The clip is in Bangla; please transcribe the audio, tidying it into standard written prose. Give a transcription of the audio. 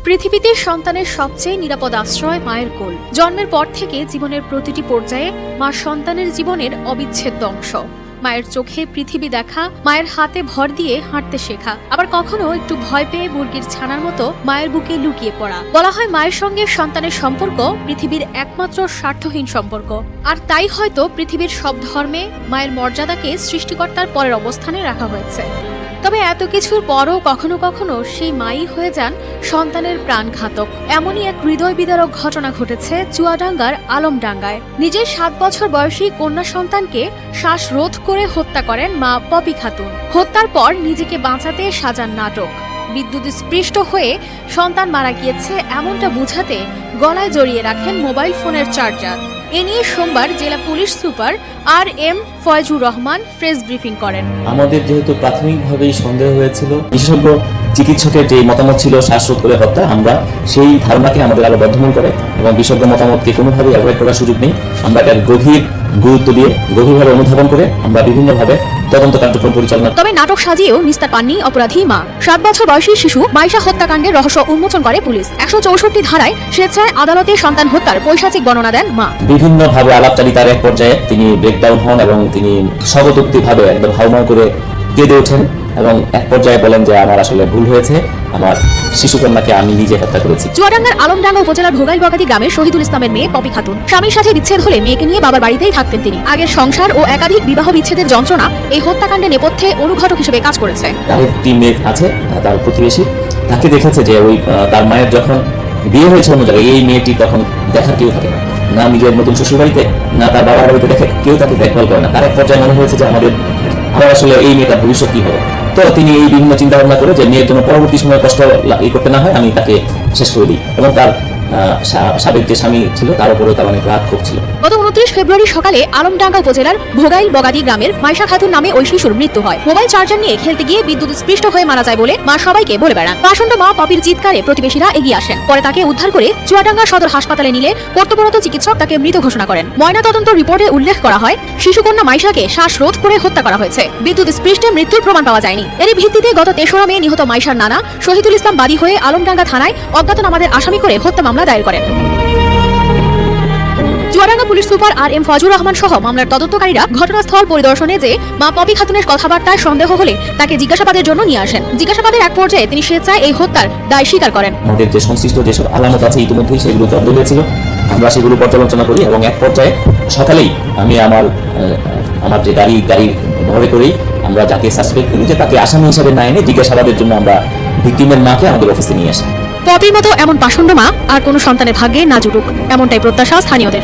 পৃথিবীতে সন্তানের সবচেয়ে নিরাপদ আশ্রয় মায়ের কোল। জন্মের পর থেকে জীবনের প্রতিটি পর্যায়ে মা সন্তানের জীবনের অবিচ্ছেদ্য অংশ। মায়ের চোখে পৃথিবী দেখা, মায়ের হাতে ভর দিয়ে হাঁটতে শেখা, আবার কখনো একটু ভয় পেয়ে মুরগির ছানার মতো মায়ের বুকে লুকিয়ে পড়া। বলা হয় মায়ের সঙ্গে সন্তানের সম্পর্ক পৃথিবীর একমাত্র স্বার্থহীন সম্পর্ক। আর তাই হয়তো পৃথিবীর সব ধর্মে মায়ের মর্যাদাকে সৃষ্টিকর্তার পরের অবস্থানে রাখা হয়েছে। তবে এত কিছুর পরও কখনো কখনো সেই মাই হয়ে যান সন্তানের প্রাণঘাতক। এমনই এক হৃদয় বিদারক ঘটনা ঘটেছে চুয়াডাঙ্গার আলমডাঙ্গায়। নিজের 7 বছর বয়সী কন্যা সন্তানকে শ্বাসরোধ করে হত্যা করেন মা পপি খাতুন। হত্যার পর নিজেকে বাঁচাতে সাজান নাটক। বিদ্যুৎ স্পৃষ্ট হয়ে সন্তান মারা গিয়েছে এমনটা বোঝাতে গলায় জড়িয়ে রাখেন মোবাইল ফোনের চার্জার। এ নিয়ে সোমবার জেলা police super RM Faizur Rahman press briefing করেন। আমাদের যেহেতু প্রাথমিকভাবেই সন্দেহ হয়েছিল, বিশেষজ্ঞ চিকিৎসকের যে মতামত ছিল শ্বাসরোধ করে হত্যা, আমরা সেই ধারণাকে আমাদের আরো বর্ধমান করে এবং বিশেষজ্ঞ মতামতকে কোনোভাবেই অ্যাভয়েড করার সুযোগ নেই। আমরা এর গভীর গুরুত্ব দিয়ে গভীরভাবে অনুধাবন করে আমরা বিভিন্নভাবে তদন্ত কার্যক্রম পরিচালনা। তবে নাটক সাজিয়েও নিস্তার পাননি অপরাধী মা। 7 বছর বয়সী শিশু মাইশা হত্যাকাণ্ডের রহস্য উন্মোচন করে পুলিশ। 164 ধারায় স্বেচ্ছায় আদালতে সন্তান হত্যার পৈশাচিক বর্ণনা দেন মা। বিভিন্নভাবে আলাপচারিতার এক পর্যায়ে তিনি ব্রেকডাউন হন এবং তিনি স্বগতোক্তিভাবে একদম হাউমাউ করে কেঁদে ওঠেন এবং এক পর্যায়ে বলেন যে আমার আসলে ভুল হয়েছে, আমার শিশুকন্যাকে আমি নিজে হত্যা করেছি। চুয়াডাঙ্গার আলমডাঙ্গা উপজেলার ভোগাইল বগাতি গ্রামের শহীদুল ইসলামের মেয়ে পপি খাতুন। স্বামীর সাথে বিচ্ছেদ হলে মেয়েকে নিয়ে বাবার বাড়িতেই থাকতেন তিনি। আগের সংসার ও একাধিক বিবাহ বিচ্ছেদের যন্ত্রণা এই হত্যাকাণ্ডের নেপথ্যে অনুঘটক হিসেবে কাজ করেছে। আরেকটি মেয়ে আছে, তার প্রতিবেশী, তাকে দেখেছে যে ওই তার মায়ের যখন বিয়ে হয়েছে অন্য জায়গায়, এই মেয়েটি তখন দেখার কেউ থাকে না, নিজের নতুন শ্বশুর বাড়িতে না তার বাবার বাড়িতে দেখে কেউ তাকে দেখভাল করে না। তার এক পর্যায়ে মনে হয়েছে যে আমার আসলে এই মেয়েটার ভবিষ্যৎ কি হবে। তো তিনি এই বিভিন্ন চিন্তা ভাবনা করে যে মেয়ের জন্য পরবর্তী সময় কষ্ট করতে না হয়, আমি তাকে শেষ করে দিই। এবং তার সাবেক যে স্বামী ছিল তার উপরেও তার অনেক রাগ ক্ষোভ ছিল। গত 29 ফেব্রুয়ারি সকালে আলমডাঙ্গা উপজেলার ভোগাইল বগাদি গ্রামের মাইশা খাতুন নামে ওই শিশুর মৃত্যু হয়। মোবাইল চার্জার নিয়ে খেলতে গিয়ে বিদ্যুৎ স্পৃষ্ট হয়ে মারা যায় বলে মা সবাইকে বলে বেড়ান। পাষণ্ড মা পপির চিৎকারে প্রতিবেশীরা এগিয়ে আসেন। পরে তাকে উদ্ধার করে চুয়াডাঙ্গা সদর হাসপাতালে নিলে কর্তব্যরত চিকিৎসক তাকে মৃত ঘোষণা করেন। ময়নাতদন্ত রিপোর্টে উল্লেখ করা হয় শিশুকন্যা মাইশাকে শ্বাসরোধ করে হত্যা করা হয়েছে। বিদ্যুৎ স্পৃষ্টে মৃত্যুর প্রমাণ পাওয়া যায়নি। এরই ভিত্তিতে গত 3রা মে নিহত মাইশার নানা শহীদুল ইসলাম বাদী হয়ে আলমডাঙ্গা থানায় অজ্ঞাতনামাদের আসামি করে হত্যা মামলা দায়ের করেন। Chuadanga police super RM Faizur Rahman সহ মামলার তদন্তকারীরা ঘটনাস্থল পরিদর্শনে যে মা পপি খাতুনের কথাবার্তায় সন্দেহ হলে তাকে জিজ্ঞাসাবাদের জন্য নিয়ে আসেন। জিজ্ঞাসাবাদের এক পর্যায়ে তিনি স্বেচ্ছায় এই হত্যার দায় স্বীকার করেন। আমাদের যে সংশ্লিষ্ট যেসব আলামত আছে ইতিমধ্যেই সেগুলো জব্দ হয়েছিল, আমরা সেগুলো পর্যালোচনা করি এবং এক পর্যায়ে সকালেই আমি আমার যে গাড়ি ভরে করেই আমরা যাকে সাসপেক্ট করি যে তাকে আসামি হিসাবে না এনে জিজ্ঞাসাবাদের জন্য আমরা ভিকটিমের মাকে আমাদের অফিসে নিয়ে আসি। পপির মতো এমন পাষণ্ড মা আর কোনো সন্তানের ভাগ্যে না জুটুক, এমনটাই প্রত্যাশা স্থানীয়দের।